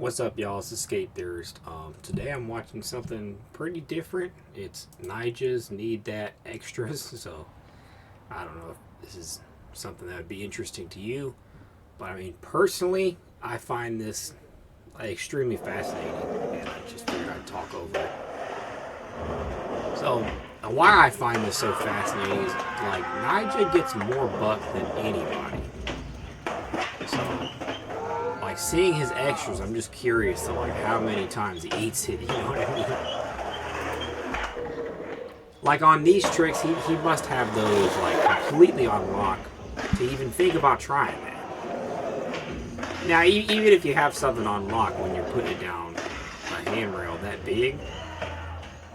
What's up, y'all? It's the Skatetheorist. Today I'm watching something pretty different. It's Nyjah's Need That Extras. So I don't know if this is something that would be interesting to you, but I mean, personally, I find this extremely fascinating, and I just figured I'd talk over it. So why I find this so fascinating is like Nyjah gets more buck than anybody. So like seeing his extras, I'm just curious to like how many times he eats it. You know what I mean? Like on these tricks, he must have those like completely on lock to even think about trying that. Now, even if you have something on lock when you're putting it down a handrail that big,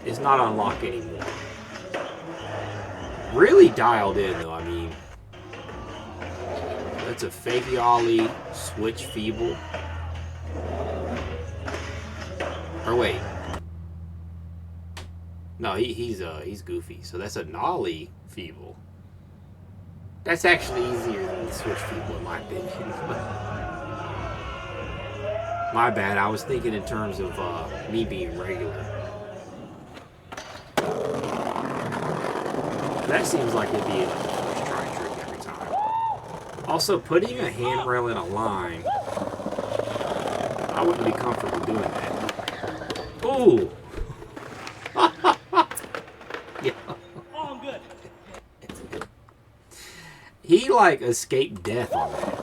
it's not on lock anymore. Really dialed in though. I mean, that's a fakey ollie, switch feeble. Or wait. No, he's goofy. So that's a gnarly feeble. That's actually easier than the switch feeble in my opinion. My bad. I was thinking in terms of me being regular. That seems like it'd be a first try trick every time. Also, putting a handrail in a line, I wouldn't be comfortable doing that. Ooh! Yeah. Oh, I'm good. He like escaped death on that.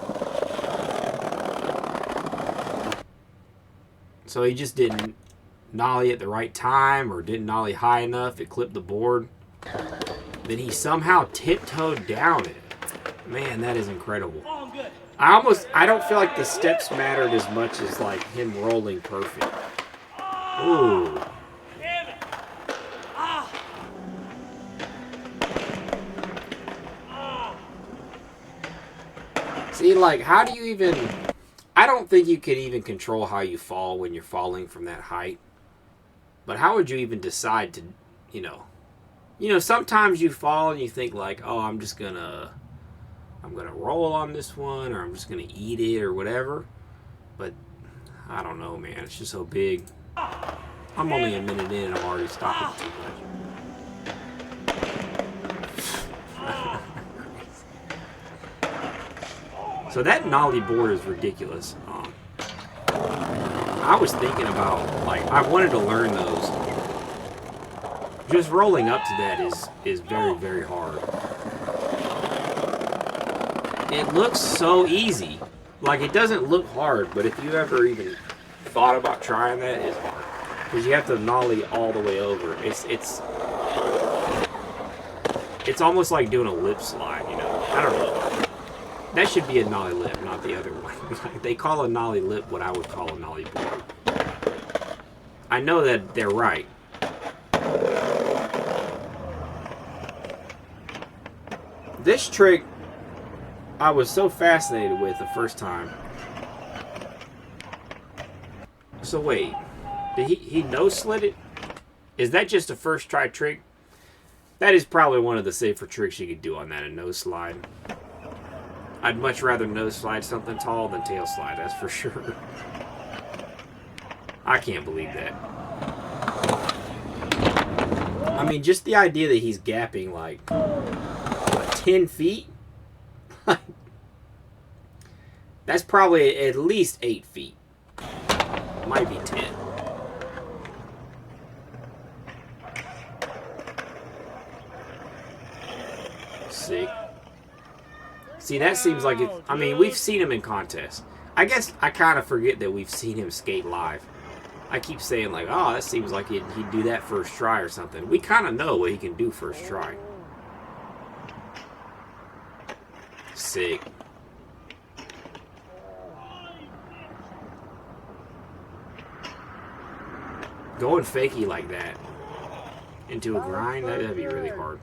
So he just didn't nollie at the right time, or didn't nollie high enough, it clipped the board. Then he somehow tiptoed down it. Man, that is incredible. Oh, I'm good. I don't feel like the steps mattered as much as like him rolling perfect. Ooh. Damn it. Ah. See, like, how do you even... I don't think you can even control how you fall when you're falling from that height. But how would you even decide to, you know, sometimes you fall and you think like, oh, I'm gonna roll on this one, or I'm just gonna eat it or whatever. But I don't know, man. It's just so big. I'm only a minute in and I'm already stopping too much. So that gnarly board is ridiculous. I was thinking about, like, I wanted to learn those. Just rolling up to that is very, very hard. It looks so easy. Like, it doesn't look hard, but if you ever even thought about trying that, it's hard. Because you have to nollie all the way over. It's almost like doing a lip slide, you know? I don't know. That should be a nollie lip, not the other one. They call a nollie lip what I would call a nollie board. I know that they're right. This trick, I was so fascinated with the first time. So wait, did he no-slid it? Is that just a first try trick? That is probably one of the safer tricks you could do on that, a no-slide. I'd much rather no-slide something tall than tail slide, that's for sure. I can't believe that. I mean, just the idea that he's gapping like 10 feet? That's probably at least 8 feet. Might be 10. Sick. See, that seems like it. I mean, we've seen him in contests. I guess I kind of forget that we've seen him skate live. I keep saying like, oh, that seems like he'd do that first try or something. We kind of know what he can do first try. Sick. Going fakey like that into a grind, that'd be really hard.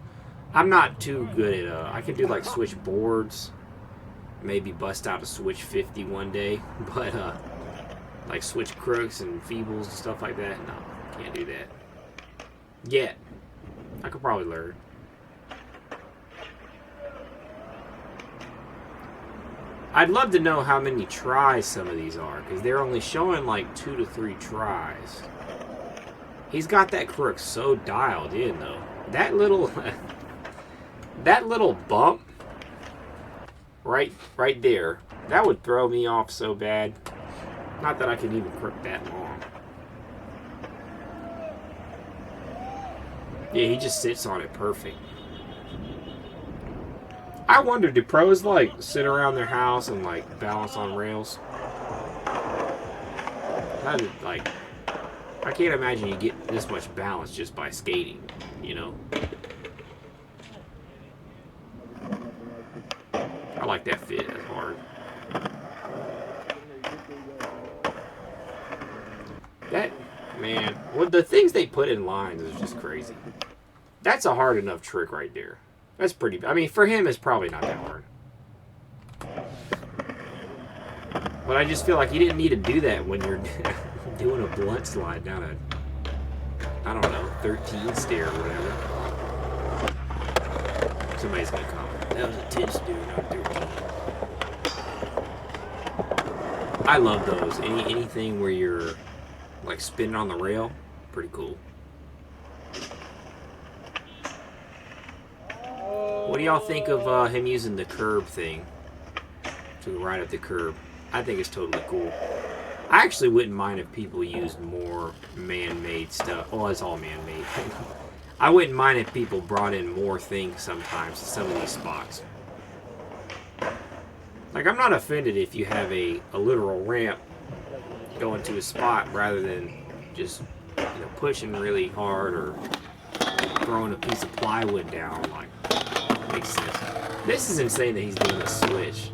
I'm not too good at, I can do like switch boards, maybe bust out a switch 50 one day, but like switch crooks and feebles and stuff like that, no, can't do that. Yet. I could probably learn. I'd love to know how many tries some of these are, because they're only showing like 2 to 3 tries. He's got that crook so dialed in, though. That little, that little bump, right there, that would throw me off so bad. Not that I can even crook that long. Yeah, he just sits on it perfect. I wonder, do pros like sit around their house and like balance on rails? That is, like, I can't imagine you get this much balance just by skating, you know? I like that fit. That's hard. That, man, what the things they put in lines is just crazy. That's a hard enough trick right there. That's pretty, I mean, for him, it's probably not that hard. But I just feel like you didn't need to do that when you're doing a blunt slide down a, I don't know, 13 stair or whatever. Somebody's gonna comment. That was a 10 stair, not 13. I love those. Anything where you're like spinning on the rail, pretty cool. What do y'all think of him using the curb thing to ride up the curb? I think it's totally cool. I actually wouldn't mind if people used more man-made stuff. Well, it's all man-made. I wouldn't mind if people brought in more things sometimes to some of these spots. Like, I'm not offended if you have a literal ramp going to a spot rather than just, you know, pushing really hard or throwing a piece of plywood down. Like, makes sense. This is insane that he's doing a switch.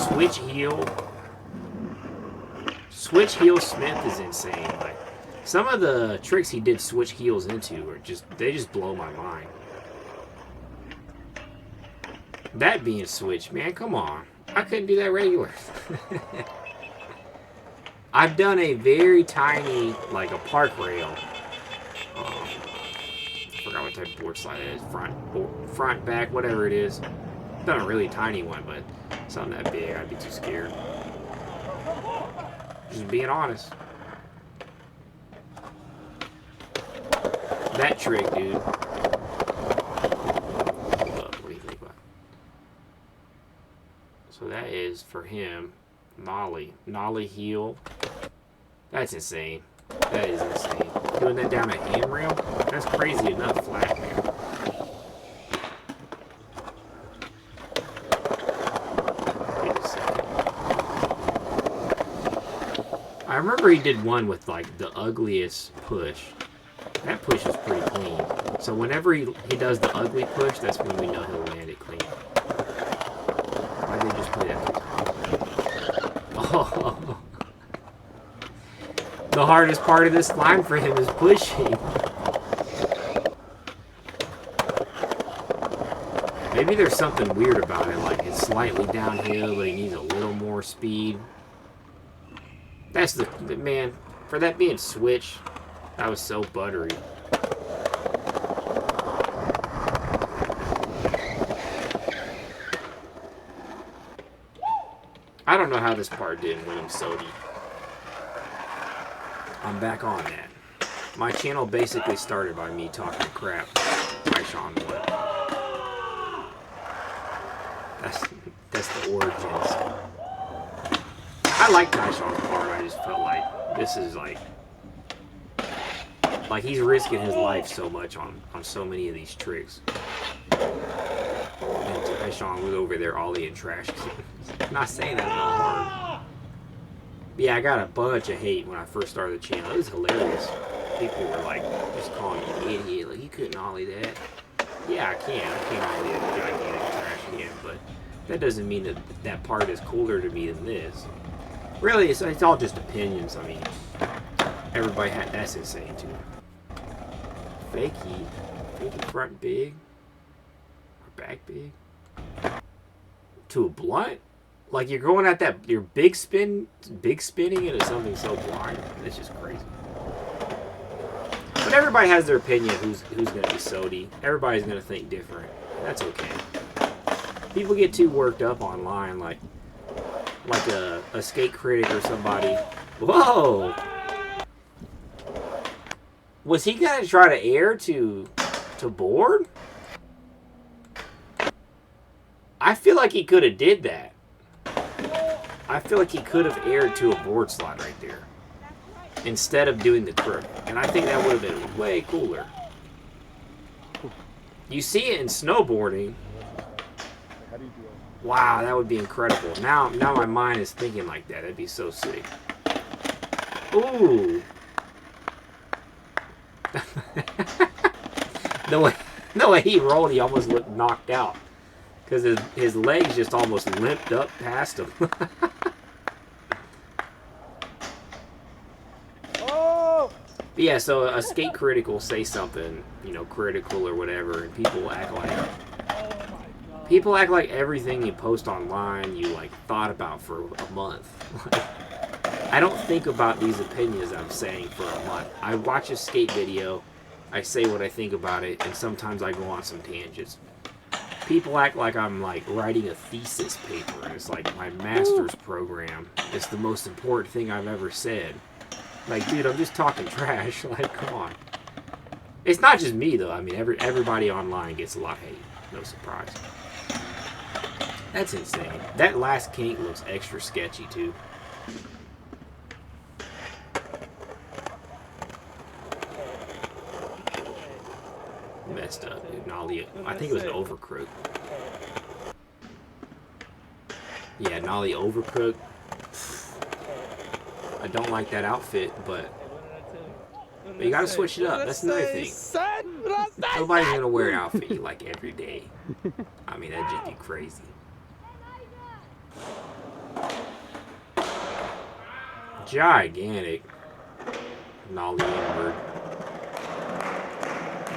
Switch heel. Switch heel Smith is insane. Like, some of the tricks he did switch heels into are just, they just blow my mind. That being switch, man, come on. I couldn't do that regular. I've done a very tiny, like a park rail. I forgot what type of board slide it is. Front, back, whatever it is. I've done a really tiny one, but something that big, I'd be too scared. Just being honest. That trick, dude. What do you think about it? So that is for him. Nollie heel. That's insane. That is insane. Doing that down a handrail? That's crazy enough flat, man. Wait a second. I remember he did one with like the ugliest push. That push is pretty clean. So whenever he does the ugly push, that's when we know he'll land it clean. Why did they just play that? Oh. The hardest part of this climb for him is pushing. Maybe there's something weird about it, like it's slightly downhill, but he needs a little more speed. That's the man, for that being switch, that was so buttery. I don't know how this part didn't win him Sodi. I'm back on that. My channel basically started by me talking crap. Tyshawn won. That's the origins. I like Tyshawn's part. I just felt like this is like he's risking his life so much on so many of these tricks. And Tyshawn was over there ollieing trash. Not saying that's not hard. Yeah, I got a bunch of hate when I first started the channel. It was hilarious. People were like, just calling me an idiot. Like, you couldn't ollie that. Yeah, I can. I can't ollie a gigantic trash can, but that doesn't mean that that part is cooler to me than this. Really, it's all just opinions. I mean, everybody had, that's insane too. Fakey front big, or back big, to a blunt. Like you're going at that, your big spinning into something so blind. It's just crazy. But everybody has their opinion. Who's going to be Sodi? Everybody's going to think different. That's okay. People get too worked up online, like a skate critic or somebody. Whoa! Was he gonna try to air to board? I feel like he could have did that. I feel like he could have aired to a board slide right there instead of doing the crook, and I think that would have been way cooler. You see it in snowboarding. Wow, that would be incredible. Now my mind is thinking like that. That'd be so sick. Ooh. the way he rolled, he almost looked knocked out. Because his legs just almost limped up past him. Oh! But yeah, so a skate critic will say something, you know, critical or whatever, and people act like everything you post online you like thought about for a month. I don't think about these opinions I'm saying for a month. I watch a skate video, I say what I think about it, and sometimes I go on some tangents. People act like I'm like writing a thesis paper, and it's like my master's program. It's the most important thing I've ever said. Like, dude, I'm just talking trash. Like, come on. It's not just me though. I mean, everybody online gets a lot of hate. No surprise. That's insane. That last kink looks extra sketchy too. Messed up, dude. Nollie, I think it was an overcrook. Yeah, Nollie overcrook. I don't like that outfit, but you gotta switch it up. That's another thing. Nobody's gonna wear an outfit you like every day. I mean, that'd just be crazy. Gigantic Nollie inward.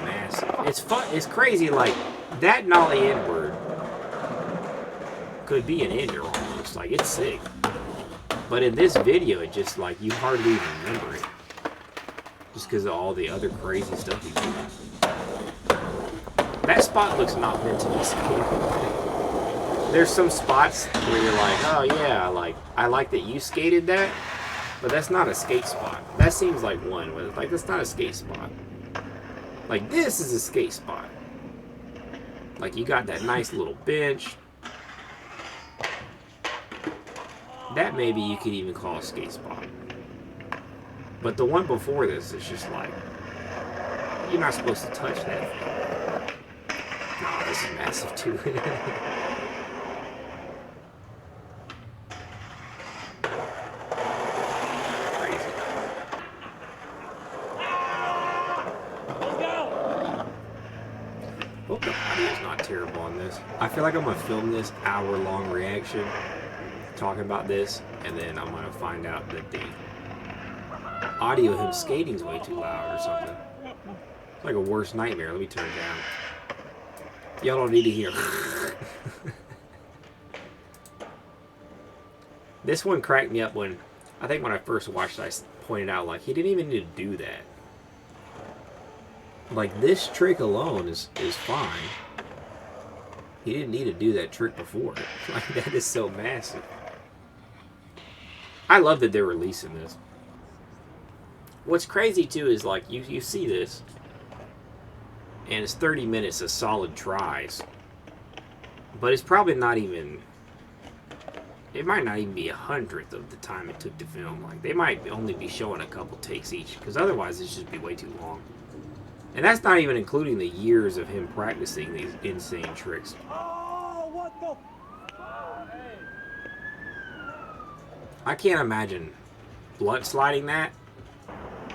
Massive. It's fun. It's crazy. Like that Nollie inward could be an ender almost. Like it's sick. But in this video, it just like you hardly even remember it, just because of all the other crazy stuff he's doing. That spot looks not meant to be skated. There's some spots where you're like, oh yeah, like I like that you skated that, but that's not a skate spot. That seems like one, where it's like that's not a skate spot. Like this is a skate spot. Like you got that nice little bench. That maybe you could even call a skate spot. But the one before this is just like, you're not supposed to touch that thing. Nah, this is massive too. Crazy. Hope the audio is not terrible on this. I feel like I'm gonna film this hour-long reaction talking about this, and then I'm gonna find out that the audio of him skating is way too loud or something. It's like a worst nightmare. Let me turn it down. Y'all don't need to hear. This one cracked me up when I think when I first watched it, I pointed out like he didn't even need to do that. Like this trick alone is fine. He didn't need to do that trick before. Like that is so massive. I love that they're releasing this. What's crazy too is like you see this, and it's 30 minutes of solid tries, but it's probably not even. It might not even be 100th of the time it took to film. Like they might only be showing a couple takes each, because otherwise it's just be way too long. And that's not even including the years of him practicing these insane tricks. Oh, what the? I can't imagine blood sliding that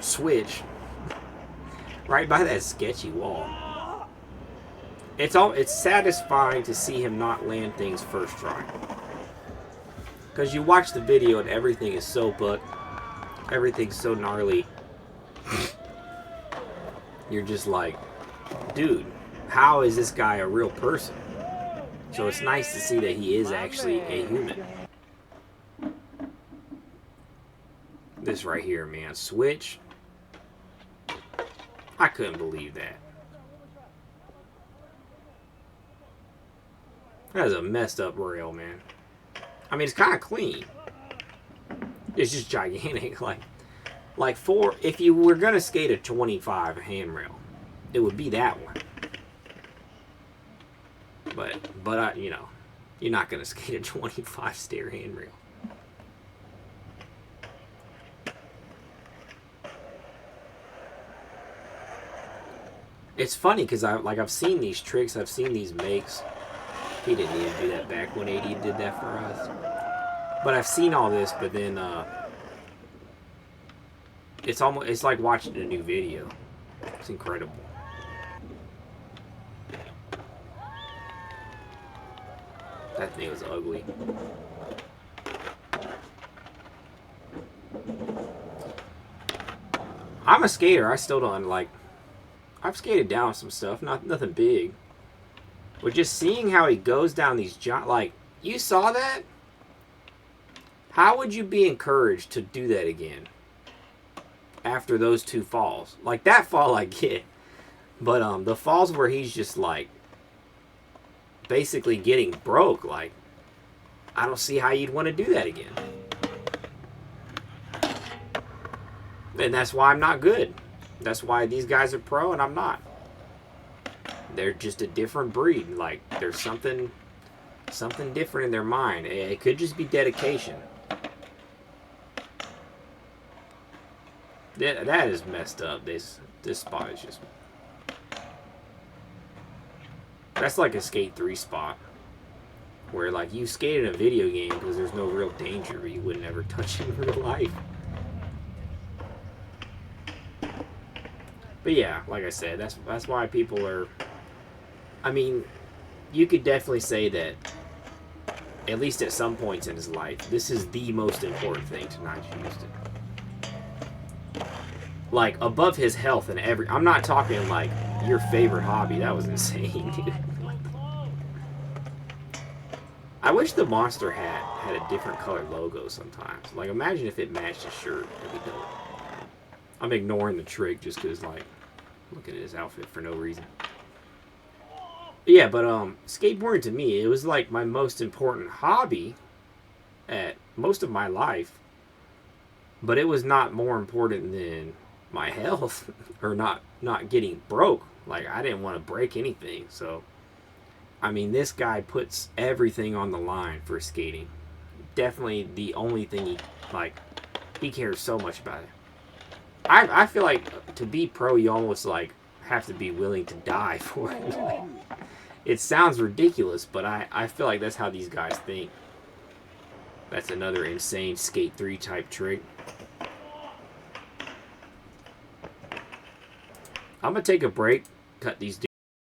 switch right by that sketchy wall. It's satisfying to see him not land things first try. Because you watch the video and everything is so buck, everything's so gnarly. You're just like, dude, how is this guy a real person? So it's nice to see that he is actually a human. This right here, man. Switch. I couldn't believe that. That is a messed up rail, man. I mean, it's kind of clean. It's just gigantic. Like if you were gonna skate a 25 handrail, it would be that one. But you know, you're not gonna skate a 25 stair handrail. It's funny because I've seen these tricks, I've seen these makes. He didn't need to do that back 180. He did that for us. But I've seen all this, but then it's like watching a new video. It's incredible. That thing was ugly. I'm a skater. I still don't like. I've skated down some stuff, nothing big. But just seeing how he goes down these like, you saw that? How would you be encouraged to do that again after those two falls? Like, that fall I get. But the falls where he's just like basically getting broke, like, I don't see how you'd want to do that again. And that's why I'm not good. That's why these guys are pro and I'm not. They're just a different breed. Like, there's something different in their mind. It could just be dedication. That is messed up. This spot is just... That's like a Skate 3 spot. Where, like, you skate in a video game because there's no real danger. You would never touch it in real life. But yeah, like I said, that's why people are... I mean, you could definitely say that, at least at some points in his life, this is the most important thing to Nyjah Huston. Like, above his health and I'm not talking, like, your favorite hobby. That was insane, dude. I wish the Monster hat had a different colored logo sometimes. Like, imagine if it matched his shirt. That'd be dope. I'm ignoring the trick just because, like, looking at his outfit for no reason. Yeah, but skateboarding to me, it was like my most important hobby at most of my life. But it was not more important than my health or not getting broke. Like, I didn't want to break anything. So, I mean, this guy puts everything on the line for skating. Definitely the only thing he cares so much about it. I feel like to be pro, you almost like have to be willing to die for it. It sounds ridiculous, but I feel like that's how these guys think. That's another insane Skate 3 type trick. I'm going to take a break, cut these